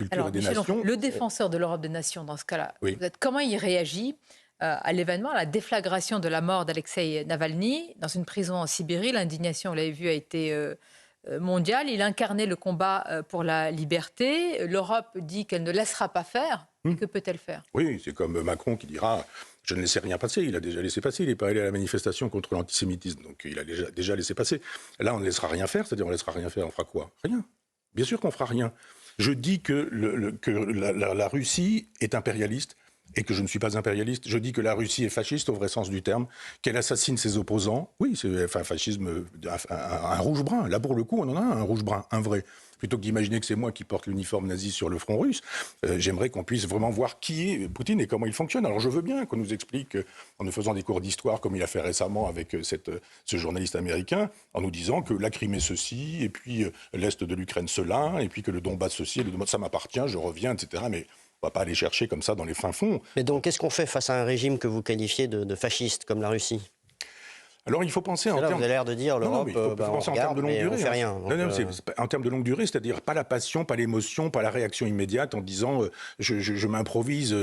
cultures Alors, et des Michel nations. Onfray, le défenseur de l'Europe des nations, dans ce cas-là, Oui. comment il réagit à l'événement, à la déflagration de la mort d'Alexeï Navalny dans une prison en Sibérie? L'indignation, vous l'avez vu, a été mondiale. Il incarnait le combat pour la liberté. L'Europe dit qu'elle ne laissera pas faire. Et que peut-elle faire? Oui, c'est comme Macron qui dira « je ne laissais rien passer ». Il a déjà laissé passer, il n'est pas allé à la manifestation contre l'antisémitisme, donc il a déjà laissé passer. Là, on ne laissera rien faire, c'est-à-dire on ne laissera rien faire, on fera quoi? Rien. Bien sûr qu'on fera rien. Je dis que, la Russie est impérialiste et que je ne suis pas impérialiste. Je dis que la Russie est fasciste au vrai sens du terme, qu'elle assassine ses opposants. Oui, c'est un fascisme, un rouge-brun. Là, pour le coup, on en a un rouge-brun, un vrai. Plutôt que d'imaginer que c'est moi qui porte l'uniforme nazi sur le front russe, j'aimerais qu'on puisse vraiment voir qui est Poutine et comment il fonctionne. Alors je veux bien qu'on nous explique, en nous faisant des cours d'histoire, comme il a fait récemment avec ce journaliste américain, en nous disant que la Crimée ceci, et puis l'Est de l'Ukraine cela, et puis que le Donbass ceci, et le Donbass ça m'appartient, je reviens, etc. Mais on ne va pas aller chercher comme ça dans les fins fonds. Mais donc, qu'est-ce qu'on fait face à un régime que vous qualifiez de fasciste, comme la Russie? Alors il faut penser en Là, termes... vous avez l'air de dire l'Europe, il faut penser en termes de longue durée. on fait rien. Donc, Non, c'est en termes de longue durée, c'est-à-dire pas la passion, pas l'émotion, pas la réaction immédiate en disant je m'improvise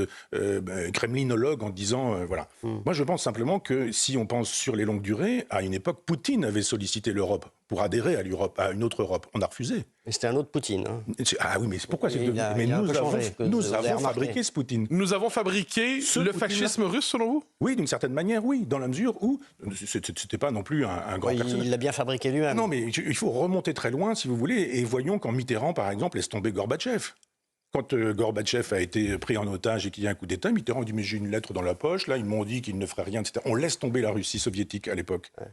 kremlinologue en disant voilà. Moi je pense simplement que si on pense sur les longues durées, à une époque, Poutine avait sollicité l'Europe pour adhérer à l'Europe, à une autre Europe. On a refusé. Mais c'était un autre Poutine. Hein. Ah oui, mais c'est pourquoi c'est Il devenu... a- Mais il a un nous peu avons, changé, nous vous avez avons remarqué. fabriqué ce Poutine. Nous avons fabriqué Ce le Poutine-là. fascisme russe, selon vous? Oui, d'une certaine manière, oui, dans la mesure où c'était pas non plus un grand Ouais, personnage. il l'a bien fabriqué lui-même. Non, mais il faut remonter très loin, si vous voulez, et voyons quand Mitterrand, par exemple, laisse tomber Gorbatchev. Quand Gorbatchev a été pris en otage et qu'il y a un coup d'État, Mitterrand dit « mais j'ai une lettre dans la poche, là, ils m'ont dit qu'ils ne feraient rien, etc. » On laisse tomber la Russie soviétique à l'époque. Ouais.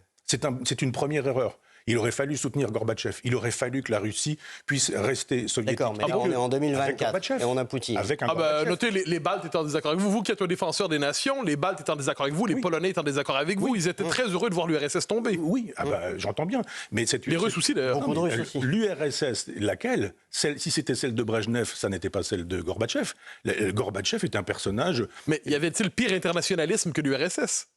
C'est une première erreur. Il aurait fallu soutenir Gorbatchev. Il aurait fallu que la Russie puisse rester soviétique. D'accord, mais là, on est en 2024 et on a Poutine. Avec un Gorbatchev. Notez, les Baltes étaient en désaccord avec vous. Vous qui êtes un défenseur des nations, les Baltes étaient en désaccord avec vous, les Polonais étaient en désaccord avec vous. Ils étaient très heureux de voir l'URSS tomber. Oui, j'entends bien. Mais les Russes aussi, d'ailleurs. Beaucoup de Russes aussi. L'URSS, laquelle si c'était celle de Brejnev, ça n'était pas celle de Gorbatchev. Gorbatchev est un personnage... Mais y avait-il pire internationalisme que l'URSS?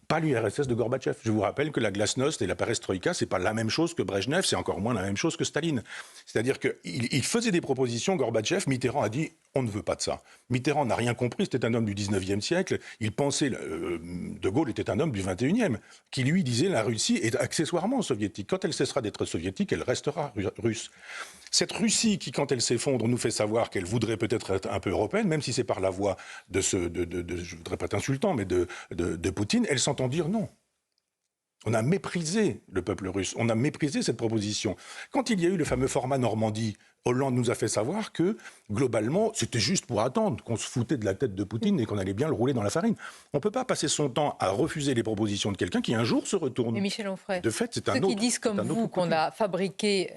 Pas l'URSS de Gorbatchev. Je vous rappelle que la glasnost et la perestroïka, c'est pas la même chose que Brejnev, c'est encore moins la même chose que Staline. C'est-à-dire qu'il faisait des propositions, Gorbatchev, Mitterrand a dit « on ne veut pas de ça ». Mitterrand n'a rien compris, c'était un homme du 19e siècle, il pensait, De Gaulle était un homme du 21e, qui lui disait « la Russie est accessoirement soviétique. Quand elle cessera d'être soviétique, elle restera russe ». Cette Russie qui, quand elle s'effondre, nous fait savoir qu'elle voudrait peut-être être un peu européenne, même si c'est par la voie je ne voudrais pas être insultant, mais de Poutine, elle s'entend dire non. On a méprisé le peuple russe, on a méprisé cette proposition. Quand il y a eu le fameux format Normandie, Hollande nous a fait savoir que, globalement, c'était juste pour attendre, qu'on se foutait de la tête de Poutine et qu'on allait bien le rouler dans la farine. On ne peut pas passer son temps à refuser les propositions de quelqu'un qui un jour se retourne. Mais Michel Onfray, de fait, c'est un autre. Ceux qui disent comme vous qu'on a fabriqué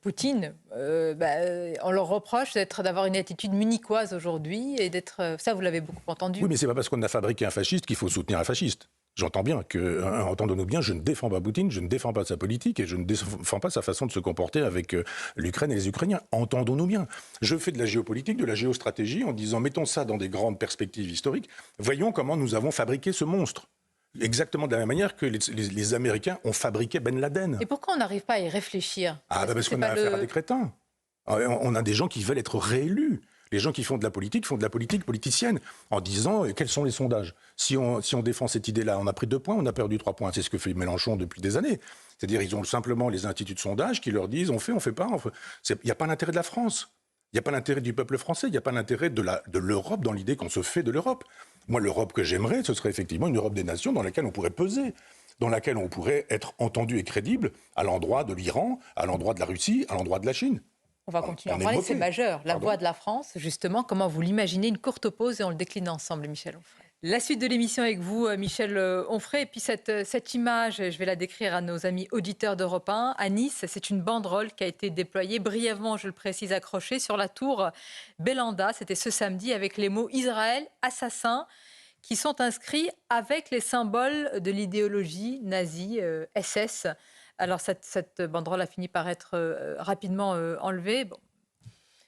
Poutine, on leur reproche d'avoir une attitude munichoise aujourd'hui et d'être... Ça, vous l'avez beaucoup entendu. Oui, mais c'est pas parce qu'on a fabriqué un fasciste qu'il faut soutenir un fasciste. J'entends bien que, entendons-nous bien, je ne défends pas Poutine, je ne défends pas sa politique et je ne défends pas sa façon de se comporter avec l'Ukraine et les Ukrainiens. Entendons-nous bien. Je fais de la géopolitique, de la géostratégie en disant mettons ça dans des grandes perspectives historiques. Voyons comment nous avons fabriqué ce monstre. Exactement de la même manière que les Américains ont fabriqué Ben Laden. Et pourquoi on n'arrive pas à y réfléchir? Parce qu'on a affaire à des crétins. On a des gens qui veulent être réélus. Les gens qui font de la politique politicienne, en disant quels sont les sondages. Si on défend cette idée-là, on a pris 2 points, on a perdu 3 points. C'est ce que fait Mélenchon depuis des années. C'est-à-dire ils ont simplement les instituts de sondage qui leur disent on fait pas. Il n'y a pas l'intérêt de la France. Il n'y a pas l'intérêt du peuple français. Il n'y a pas l'intérêt de l'Europe dans l'idée qu'on se fait de l'Europe. Moi, l'Europe que j'aimerais, ce serait effectivement une Europe des nations dans laquelle on pourrait peser, dans laquelle on pourrait être entendu et crédible à l'endroit de l'Iran, à l'endroit de la Russie, à l'endroit de la Chine. On va continuer à en parler, c'est majeur. La voix de la France, justement, comment vous l'imaginez? Une courte pause et on le décline ensemble, Michel Onfray. La suite de l'émission avec vous, Michel Onfray. Et puis cette image, je vais la décrire à nos amis auditeurs d'Europe 1. À Nice, c'est une banderole qui a été déployée brièvement, je le précise, accrochée sur la tour Belanda. C'était ce samedi avec les mots « Israël, assassin » qui sont inscrits avec les symboles de l'idéologie nazie, SS. Alors, cette banderole a fini par être rapidement enlevée. Bon.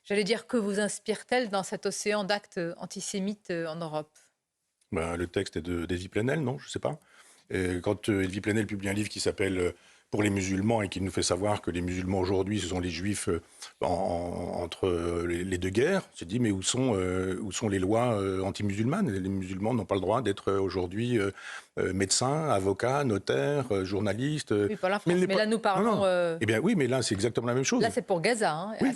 J'allais dire, que vous inspire-t-elle dans cet océan d'actes antisémites en Europe? Le texte est d'Elvie Plenel, non? Je ne sais pas. Quand Elvie Plenel publie un livre qui s'appelle pour les musulmans et qui nous fait savoir que les musulmans aujourd'hui, ce sont les juifs entre les deux guerres. On s'est dit, mais où sont les lois anti-musulmanes? Les musulmans n'ont pas le droit d'être aujourd'hui médecins, avocats, notaires, journalistes. Oui, pour la France. Mais là, nous parlons... Non. Eh bien oui, mais là, c'est exactement la même chose. Là, c'est pour Gaza. Hein, oui,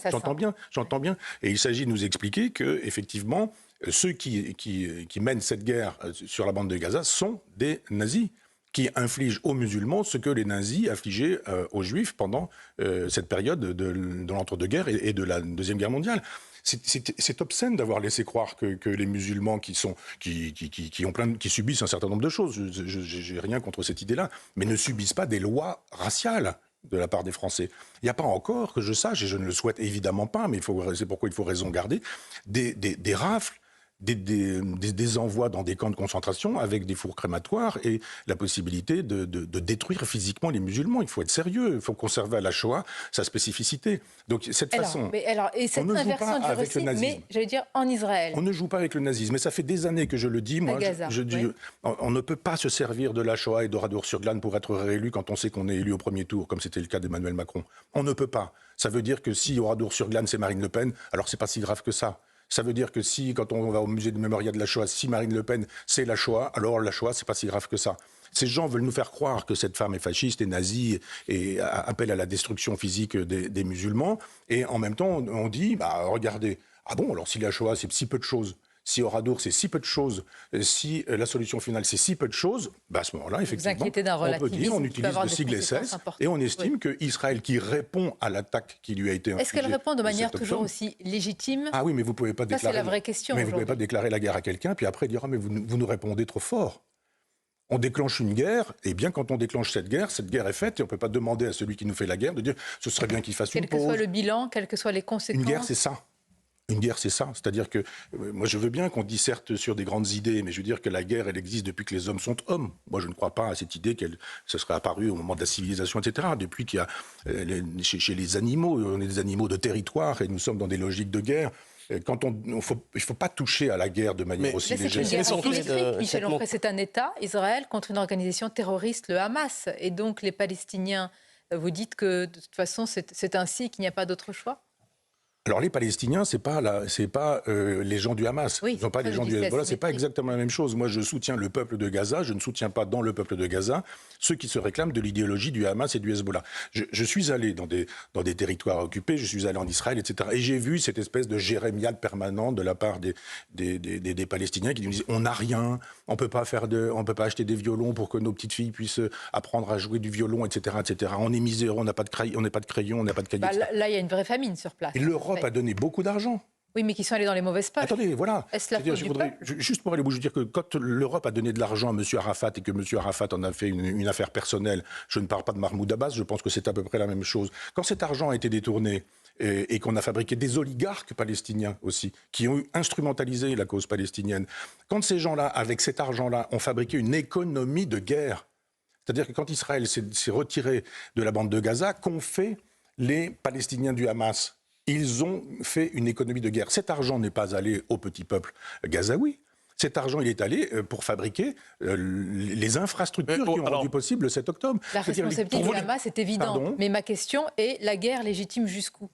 j'entends bien. Et il s'agit de nous expliquer que, effectivement, ceux qui mènent cette guerre sur la bande de Gaza sont des nazis, qui infligent aux musulmans ce que les nazis affligeaient aux juifs pendant cette période de l'entre-deux-guerres et de la Deuxième Guerre mondiale. C'est obscène d'avoir laissé croire que les musulmans qui subissent un certain nombre de choses, je n'ai rien contre cette idée-là, mais ne subissent pas des lois raciales de la part des Français. Il n'y a pas encore, que je sache, et je ne le souhaite évidemment pas, mais c'est pourquoi il faut raison garder, des rafles, des envois dans des camps de concentration avec des fours crématoires et la possibilité de détruire physiquement les musulmans. Il faut être sérieux, il faut conserver à la Shoah sa spécificité. Donc cette façon, et cette on ne joue pas inversion du avec récit, le nazisme. Mais j'allais dire en Israël. On ne joue pas avec le nazisme, mais ça fait des années que je le dis. Moi, Gaza, je dis, on ne peut pas se servir de la Shoah et d'Oradour-sur-Glane pour être réélu quand on sait qu'on est élu au premier tour, comme c'était le cas d'Emmanuel Macron. On ne peut pas. Ça veut dire que si Oradour-sur-Glane, c'est Marine Le Pen, alors c'est pas si grave que ça. Ça veut dire que si, quand on va au musée du mémorial de la Shoah, si Marine Le Pen, c'est la Shoah, alors la Shoah, c'est pas si grave que ça. Ces gens veulent nous faire croire que cette femme est fasciste et nazie et appelle à la destruction physique des musulmans. Et en même temps, on dit, regardez, ah bon, alors si la Shoah, c'est si peu de choses, si Oradour, c'est si peu de choses, si la solution finale, c'est si peu de choses, à ce moment-là, effectivement, on peut dire, on utilise le sigle SS et on estime qu'Israël, qui répond à l'attaque qui lui a été infligée... Est-ce qu'elle répond de manière toujours aussi légitime? Ah oui, mais vous ne pouvez pas déclarer... Ça, c'est la vraie question. Mais vous ne pouvez pas déclarer la guerre à quelqu'un, puis après dire, mais vous nous répondez trop fort. On déclenche une guerre, et bien quand on déclenche cette guerre est faite, et on ne peut pas demander à celui qui nous fait la guerre de dire, ce serait bien qu'il fasse une pause. Quel que soit le bilan, quelles que soient les conséquences... Une guerre, c'est ça. Une guerre, c'est ça. C'est-à-dire que, moi, je veux bien qu'on disserte sur des grandes idées, mais je veux dire que la guerre, elle existe depuis que les hommes sont hommes. Moi, je ne crois pas à cette idée qu'elle se serait apparue au moment de la civilisation, etc. Depuis qu'il y a, chez les animaux, on est des animaux de territoire, et nous sommes dans des logiques de guerre. Il ne faut pas toucher à la guerre de manière aussi légère. Michel Onfray, c'est un État, Israël, contre une organisation terroriste, le Hamas. Et donc, les Palestiniens, vous dites que, de toute façon, c'est ainsi et qu'il n'y a pas d'autre choix? Alors les Palestiniens, c'est pas les gens du Hamas, oui, ils sont pas les gens du Hezbollah, c'est pas exactement la même chose. Moi, je soutiens le peuple de Gaza, je ne soutiens pas dans le peuple de Gaza ceux qui se réclament de l'idéologie du Hamas et du Hezbollah. Je suis allé dans des territoires occupés, je suis allé en Israël, etc. Et j'ai vu cette espèce de jérémiade permanente de la part des Palestiniens qui nous disent on n'a rien, on peut pas acheter des violons pour que nos petites filles puissent apprendre à jouer du violon, etc., etc. On est miséreux, on n'a pas de crayon, on n'a pas de cahier. Là, il y a une vraie famine sur place. Et l'Europe a donné beaucoup d'argent. Oui, mais qui sont allés dans les mauvaises poches. Attendez, voilà. Est-ce la faute du peuple ? Juste pour aller au bout, je veux dire que quand l'Europe a donné de l'argent à M. Arafat et que M. Arafat en a fait une affaire personnelle, je ne parle pas de Mahmoud Abbas, je pense que c'est à peu près la même chose. Quand cet argent a été détourné et qu'on a fabriqué des oligarques palestiniens aussi, qui ont instrumentalisé la cause palestinienne, quand ces gens-là, avec cet argent-là, ont fabriqué une économie de guerre, c'est-à-dire que quand Israël s'est retiré de la bande de Gaza, qu'ont fait les Palestiniens du Hamas ? Ils ont fait une économie de guerre. Cet argent n'est pas allé au petit peuple gazaoui. Cet argent, il est allé pour fabriquer les infrastructures qui ont rendu possible le 7 octobre. La responsabilité du Hamas est évidente. Mais ma question est, la guerre légitime jusqu'où ?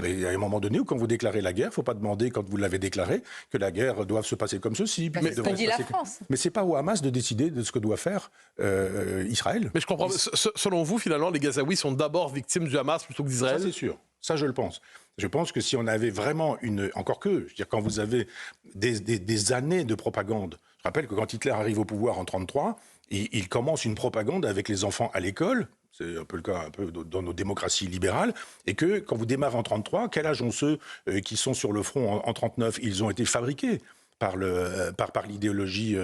Il y a un moment donné où, quand vous déclarez la guerre, il ne faut pas demander, quand vous l'avez déclarée, que la guerre doive se passer comme ceci. C'est ce que dit la France. Mais ce n'est pas au Hamas de décider de ce que doit faire Israël. Mais je comprends. Selon vous, finalement, les Gazaouis sont d'abord victimes du Hamas plutôt que d'Israël ? Ça, c'est sûr. Ça, je le pense. Je pense que si on avait vraiment encore que, je veux dire, quand vous avez des années de propagande, je rappelle que quand Hitler arrive au pouvoir en 1933, il commence une propagande avec les enfants à l'école. C'est un peu le cas dans nos démocraties libérales. Et que quand vous démarrez en 1933, quel âge ont ceux qui sont sur le front en 1939 ? Ils ont été fabriqués par l'idéologie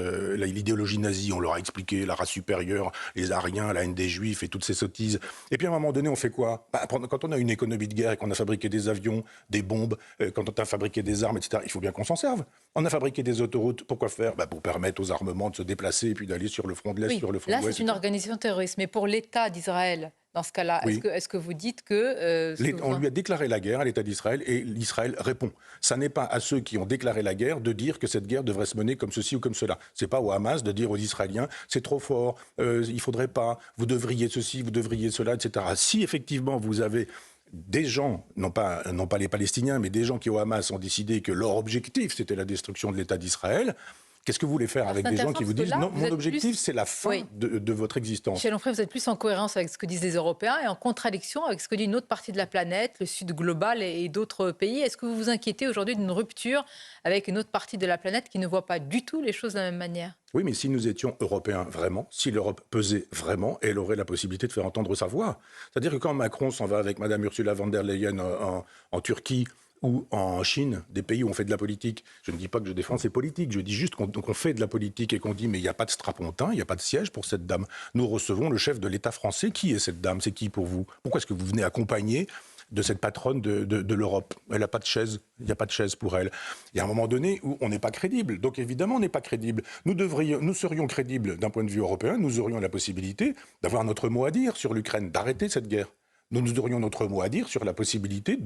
nazie. On leur a expliqué la race supérieure, les Aryens, la haine des Juifs et toutes ces sottises. Et puis à un moment donné, on fait quoi ? Quand on a une économie de guerre et qu'on a fabriqué des avions, des bombes, quand on a fabriqué des armes, etc., il faut bien qu'on s'en serve. On a fabriqué des autoroutes. Pourquoi faire ? Pour permettre aux armements de se déplacer et puis d'aller sur le front de l'Est, sur le front de l'Ouest. Là, c'est une organisation terroriste. Mais pour l'État d'Israël, Dans ce cas-là, Oui. est-ce que vous dites que... On lui a déclaré la guerre à l'État d'Israël et l'Israël répond. Ça n'est pas à ceux qui ont déclaré la guerre de dire que cette guerre devrait se mener comme ceci ou comme cela. C'est pas au Hamas de dire aux Israéliens c'est trop fort, il faudrait pas, vous devriez ceci, vous devriez cela, etc. Si effectivement vous avez des gens, non pas les Palestiniens, mais des gens qui au Hamas ont décidé que leur objectif c'était la destruction de l'État d'Israël, qu'est-ce que vous voulez faire avec des gens qui vous disent non, mon objectif c'est la fin de votre existence? Michel Onfray, vous êtes plus en cohérence avec ce que disent les Européens et en contradiction avec ce que dit une autre partie de la planète, le Sud global et d'autres pays. Est-ce que vous vous inquiétez aujourd'hui d'une rupture avec une autre partie de la planète qui ne voit pas du tout les choses de la même manière? Oui, mais si nous étions européens vraiment, si l'Europe pesait vraiment, elle aurait la possibilité de faire entendre sa voix. C'est-à-dire que quand Macron s'en va avec Mme Ursula von der Leyen en Turquie, ou en Chine, des pays où on fait de la politique. Je ne dis pas que je défends ces politiques, je dis juste qu'on fait de la politique et qu'on dit mais il n'y a pas de strapontin, il n'y a pas de siège pour cette dame. Nous recevons le chef de l'État français. Qui est cette dame? C'est qui pour vous? Pourquoi est-ce que vous venez accompagner de cette patronne de l'Europe? Elle n'a pas de chaise, il n'y a pas de chaise pour elle. Il y a un moment donné où on n'est pas crédible. Donc évidemment, on n'est pas crédible. Nous serions crédibles d'un point de vue européen, nous aurions la possibilité d'avoir notre mot à dire sur l'Ukraine, d'arrêter cette guerre. Nous aurions notre mot à dire sur la possibilité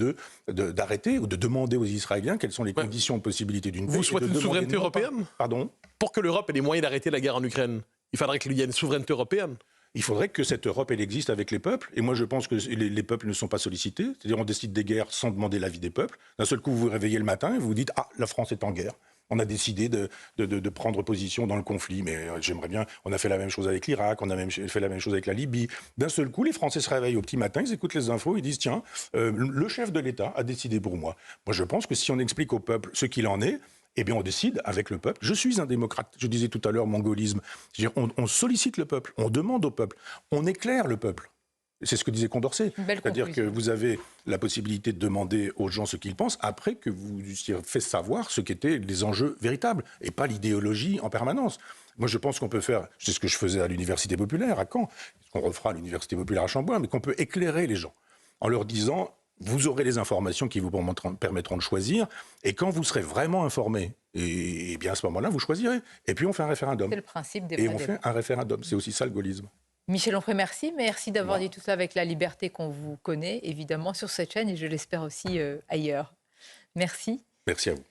d'arrêter ou de demander aux Israéliens quelles sont les conditions de possibilité d'une paix. Vous souhaitez une souveraineté européenne? Pardon? Pour que l'Europe ait les moyens d'arrêter la guerre en Ukraine, il faudrait qu'il y ait une souveraineté européenne. Il faudrait que cette Europe, elle existe avec les peuples. Et moi, je pense que les peuples ne sont pas sollicités. C'est-à-dire, on décide des guerres sans demander l'avis des peuples. D'un seul coup, vous vous réveillez le matin et vous vous dites « Ah, la France est en guerre ». On a décidé de prendre position dans le conflit, mais j'aimerais bien... On a fait la même chose avec l'Irak, on a même fait la même chose avec la Libye. D'un seul coup, les Français se réveillent au petit matin, ils écoutent les infos, ils disent « Tiens, le chef de l'État a décidé pour moi ». Moi, je pense que si on explique au peuple ce qu'il en est, eh bien, on décide avec le peuple. Je suis un démocrate. Je disais tout à l'heure mon gaullisme. On sollicite le peuple, on demande au peuple, on éclaire le peuple. C'est ce que disait Condorcet. C'est-à-dire que vous avez la possibilité de demander aux gens ce qu'ils pensent après que vous eussiez fait savoir ce qu'étaient les enjeux véritables et pas l'idéologie en permanence. Moi, je pense qu'on peut faire, c'est ce que je faisais à l'Université populaire à Caen, ce qu'on refera à l'Université populaire à Chambois, mais qu'on peut éclairer les gens en leur disant vous aurez les informations qui vous permettront de choisir, et quand vous serez vraiment informé, et bien à ce moment-là, vous choisirez. Et puis on fait un référendum. C'est le principe des Et on fait un référendum. C'est aussi ça le gaullisme. Michel Onfray, merci. Merci d'avoir dit tout ça avec la liberté qu'on vous connaît, évidemment, sur cette chaîne, et je l'espère aussi ailleurs. Merci. Merci à vous.